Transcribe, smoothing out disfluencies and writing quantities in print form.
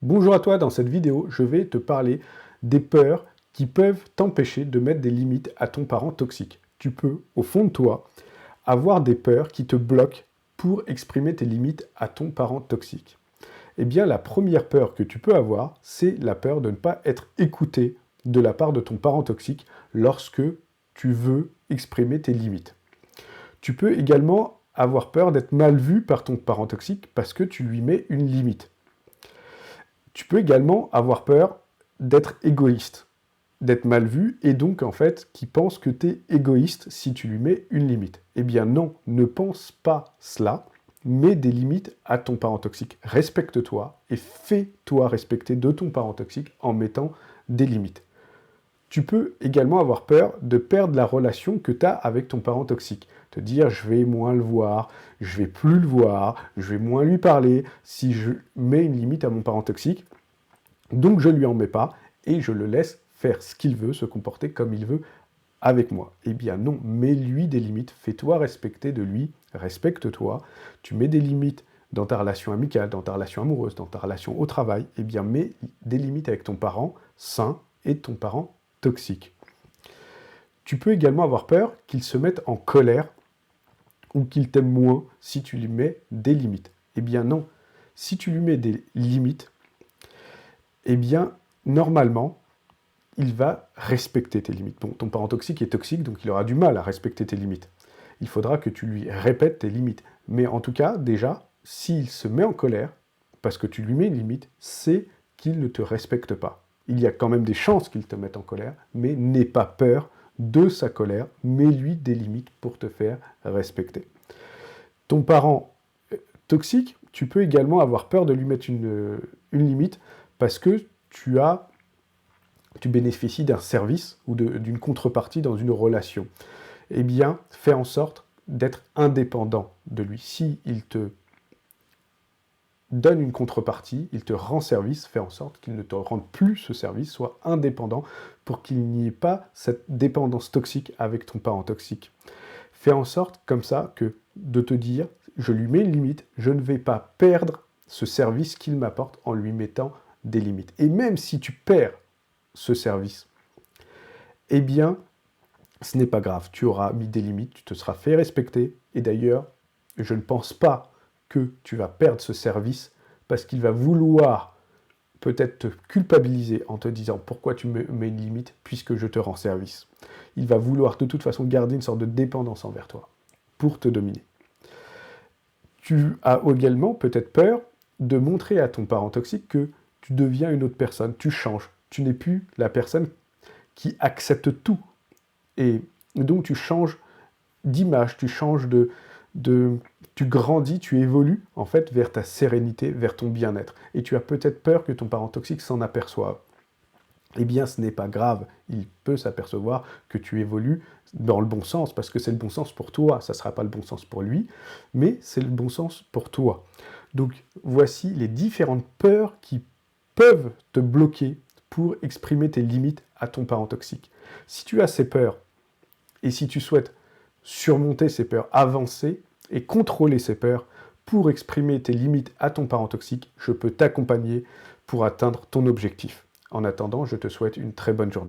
Bonjour à toi, dans cette vidéo, je vais te parler des peurs qui peuvent t'empêcher de mettre des limites à ton parent toxique. Tu peux, au fond de toi, avoir des peurs qui te bloquent pour exprimer tes limites à ton parent toxique. Eh bien, la première peur que tu peux avoir, c'est la peur de ne pas être écouté de la part de ton parent toxique lorsque tu veux exprimer tes limites. Tu peux également avoir peur d'être mal vu par ton parent toxique parce que tu lui mets une limite. Tu peux également avoir peur d'être égoïste, d'être mal vu, et donc en fait, qui pense que tu es égoïste si tu lui mets une limite. Eh bien non, ne pense pas cela, mets des limites à ton parent toxique. Respecte-toi et fais-toi respecter de ton parent toxique en mettant des limites. Tu peux également avoir peur de perdre la relation que tu as avec ton parent toxique. Te dire, je vais moins le voir, je vais plus le voir, je vais moins lui parler si je mets une limite à mon parent toxique. Donc je ne lui en mets pas et je le laisse faire ce qu'il veut, se comporter comme il veut avec moi. Eh bien non, mets-lui des limites, fais-toi respecter de lui, respecte-toi. Tu mets des limites dans ta relation amicale, dans ta relation amoureuse, dans ta relation au travail, eh bien mets des limites avec ton parent sain et ton parent toxique. Tu peux également avoir peur qu'il se mette en colère ou qu'il t'aime moins si tu lui mets des limites. Eh bien non, si tu lui mets des limites, eh bien normalement, il va respecter tes limites. Bon, ton parent toxique est toxique, donc il aura du mal à respecter tes limites. Il faudra que tu lui répètes tes limites. Mais en tout cas, déjà, s'il se met en colère, parce que tu lui mets une limite, c'est qu'il ne te respecte pas. Il y a quand même des chances qu'il te mette en colère, mais n'aie pas peur de sa colère, mets-lui des limites pour te faire respecter. Ton parent toxique, tu peux également avoir peur de lui mettre une limite, parce que tu bénéficies d'un service ou d'une contrepartie dans une relation. Eh bien, fais en sorte d'être indépendant de lui. S'il te donne une contrepartie, il te rend service, fais en sorte qu'il ne te rende plus ce service, sois indépendant pour qu'il n'y ait pas cette dépendance toxique avec ton parent toxique. Fais en sorte comme ça que de te dire, je lui mets une limite, je ne vais pas perdre ce service qu'il m'apporte en lui mettant des limites. Et même si tu perds ce service, eh bien, ce n'est pas grave, tu auras mis des limites, tu te seras fait respecter, et d'ailleurs, je ne pense pas que tu vas perdre ce service, parce qu'il va vouloir peut-être te culpabiliser en te disant pourquoi tu me mets une limite, puisque je te rends service. Il va vouloir de toute façon garder une sorte de dépendance envers toi, pour te dominer. Tu as également peut-être peur de montrer à ton parent toxique que tu deviens une autre personne, tu changes, tu n'es plus la personne qui accepte tout. Et donc tu changes d'image, tu changes tu grandis, tu évolues en fait vers ta sérénité, vers ton bien-être. Et tu as peut-être peur que ton parent toxique s'en aperçoive. Eh bien, ce n'est pas grave, il peut s'apercevoir que tu évolues dans le bon sens, parce que c'est le bon sens pour toi, ça ne sera pas le bon sens pour lui, mais c'est le bon sens pour toi. Donc, voici les différentes peurs qui peuvent te bloquer pour exprimer tes limites à ton parent toxique. Si tu as ces peurs, et si tu souhaites surmonter ces peurs, avancer et contrôler ces peurs pour exprimer tes limites à ton parent toxique, je peux t'accompagner pour atteindre ton objectif. En attendant, je te souhaite une très bonne journée.